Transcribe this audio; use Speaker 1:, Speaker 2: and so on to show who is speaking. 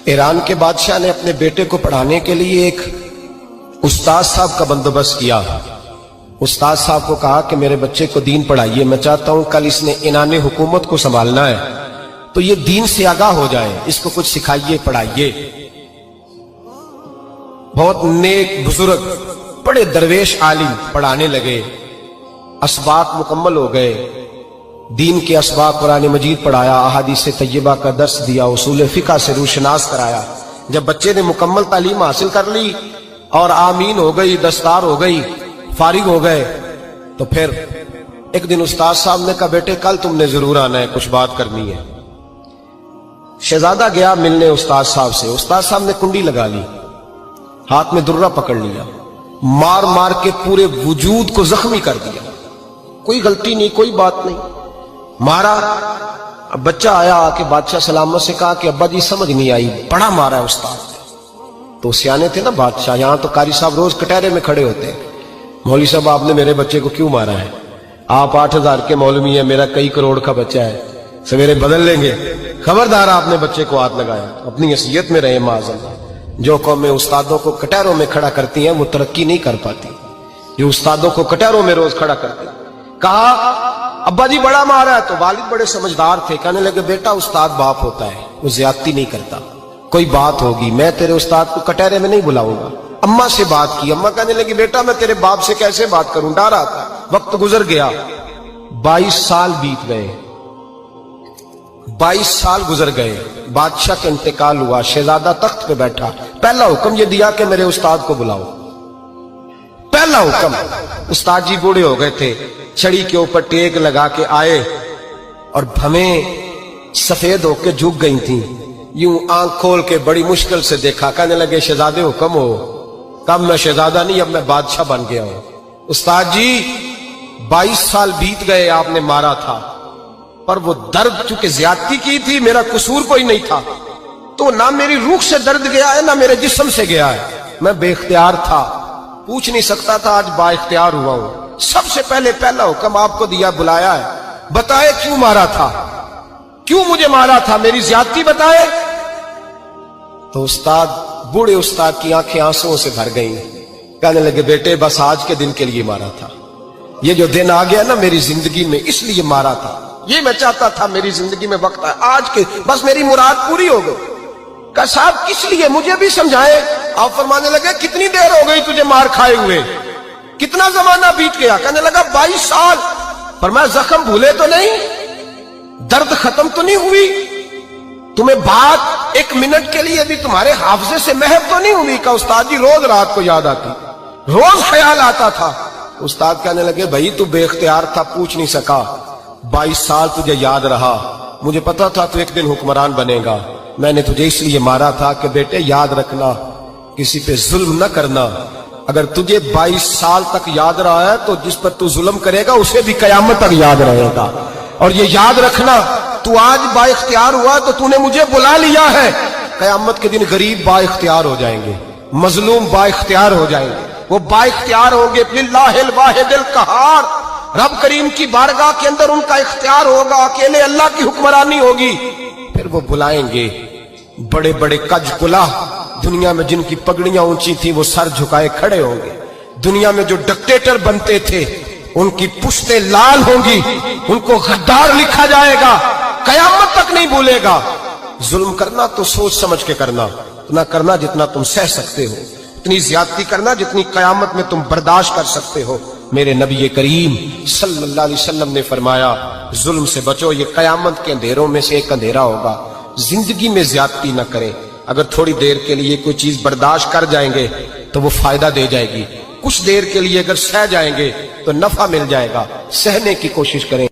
Speaker 1: Iran के बादशाह ने अपने बेटे को पढ़ाने के लिए एक उस्ताद साहब का बंदोबस्त किया। उस्ताद साहब को कहा कि मेरे बच्चे को दीन पढ़ाइए, मैं चाहता हूं कल इसने इनाने हुकूमत को संभालना है तो ये दीन से आगाह हो जाए, इसको कुछ सिखाइए, पढ़ाइए। बहुत नेक बुजुर्ग बड़े दरवेश आलिम पढ़ाने लगे, असबाक मुकम्मल हो गए, दीन के असबाक कुरान मजीद पढ़ाया, अहादीस तय्यबा का दर्स दिया, उसूल फिक़ह से रूशनास कराया। जब बच्चे ने मुकम्मल तालीम हासिल कर ली और आमीन हो गई, दस्तार हो गई, फारिग हो गए, तो फिर एक दिन उस्ताद साहब ने कहा बेटे कल तुमने जरूर आना है, कुछ बात करनी है। शहजादा गया मिलने उस्ताद साहब से। उस्ताद साहब ने कुंडी लगा ली, हाथ में दुर्रा पकड़ लिया, मार मार के पूरे वजूद को जख्मी कर दिया। कोई गलती नहीं, कोई बात नहीं, मारा। अब बच्चा आया आके बादशाह सलामत से कहा कि अब्बा जी समझ नहीं आई, बड़ा मारा है उस्ताद ने। तो सियाने थे ना बादशाह, यहां तो कारी साहब रोज कटहरे में खड़े होते हैं, मौलवी साहब आपने मेरे बच्चे को क्यों मारा है? आप 8,000 के मौलवी है, मेरा कई करोड़ का बच्चा है, सवेरे बदल लेंगे। खबरदार आपने बच्चे को हाथ लगाया, अपनी हैसियत में रहे माज़अल्लाह। जो कौमें उस्तादों को कटहरों में खड़ा करती हैं वो तरक्की नहीं कर पाती, जो उस्तादों को कटहरों में रोज खड़ा करते हैं। कहा अब्बा जी बड़ा मारा है, तो वालिद बड़े समझदार थे, कहने लगे बेटा उस्ताद बाप होता है, वो ज्यादती नहीं करता, कोई बात होगी, मैं तेरे उस्ताद को कटहरे में नहीं बुलाऊंगा। अम्मा से बात की, अम्मा कहने लगी बेटा मैं तेरे बाप से कैसे बात करूं, डर आता। वक्त गुजर गया, 22 साल बीत गए, 22 साल गुजर गए, बादशाह का इंतकाल हुआ, शहजादा तख्त पे बैठा। पहला हुक्म ये दिया कि मेरे उस्ताद को बुलाओ, पहला हुक्म। उस्ताद जी बूढ़े हो गए थे, छड़ी के ऊपर टेक लगा के आए और भवें सफेद होके झुक गई थी। यूं आंख खोल के बड़ी मुश्किल से देखा, कहने लगे शहजादे हुक्म हो। कब मैं शहजादा नहीं, अब मैं बादशाह बन गया हूं। उस्ताद जी 22 साल बीत गए, आपने मारा था, पर वो दर्द चूंकि ज्यादती की थी, मेरा कसूर कोई नहीं था, तो ना मेरी रूह से दर्द गया है ना मेरे जिस्म से गया है, मैं बेख्तियार था, पूछ नहीं सकता था, आज बाइख्तियार हुआ हूं। सबसे पहले पहला हुक्म आपको दिया, बुलाया है, बताए क्यों मारा था, क्यों मुझे मारा था, मेरी ज्यादती बताए। तो उस्ताद, बूढ़े उस्ताद की आंखें आंसुओं से भर गईं, कहने लगे बेटे बस आज के दिन के लिए मारा था, ये जो दिन आ गया ना मेरी जिंदगी में, इसलिए मारा था, ये मैं चाहता था मेरी जिंदगी में वक्त है आज के, बस मेरी मुराद पूरी हो गई। कहा साहब किस लिए, मुझे भी समझाए। आप फरमाने लगे कितनी देर हो गई तुझे मार खाए हुए, कितना जमाना बीत गया? कहने लगा 22 साल। पर मैं जख्म भूले तो नहीं, दर्द खत्म तो नहीं हुई, तुम्हें बात एक मिनट के लिए भी तुम्हारे हाफजे से महव तो नहीं हुई? का उस्ताद जी रोज रात को याद आती, रोज ख्याल आता था। उस्ताद कहने लगे भाई तू बेख्तियार था, पूछ नहीं सका, 22 साल तुझे याद रहा, मुझे पता था तू एक दिन हुक्मरान बनेगा, मैंने तुझे इसलिए मारा था कि बेटे याद रखना, किसी पे जुल्म न करना। अगर तुझे 22 साल तक याद रहा है तो जिस पर तू जुल्म करेगा उसे भी कयामत तक याद रहेगा। और ये याद रखना, तू आज बाइख्तियार हुआ तो तूने मुझे बुला लिया है, कयामत के दिन गरीब बाइख्तियार हो जाएंगे, मजलूम बाइख्तियार हो जाएंगे, वो बाइख्तियार होंगे लिल्लाहिल वाहिदिल कहार, रब करीम की बारगाह के अंदर उनका इख्तियार होगा, अकेले अल्लाह की हुक्मरानी होगी। फिर वो बुलाएंगे बड़े बड़े कज कुला, दुनिया में जिनकी पगड़ियां ऊंची थी वो सर झुकाए खड़े होंगे, दुनिया में जो डिक्टेटर बनते थे उनकी पुश्तें लाल होंगी, उनको गद्दार लिखा जाएगा, कयामत तक नहीं भूलेगा। जुल्म करना तो सोच समझ के करना, उतना करना जितना तुम सह सकते हो, उतनी ज्यादती करना जितनी कयामत में तुम बर्दाश्त कर सकते हो। मेरे नबी करीम सल्लल्लाहु अलैहि वसल्लम ने फरमाया जुल्म से बचो, ये कयामत के अंधेरों में से एक अंधेरा होगा। जिंदगी में ज्यादती न करें, अगर थोड़ी देर के लिए कोई चीज बर्दाश्त कर जाएंगे तो वो फायदा दे जाएगी, कुछ देर के लिए अगर सह जाएंगे तो नफा मिल जाएगा, सहने की कोशिश करें।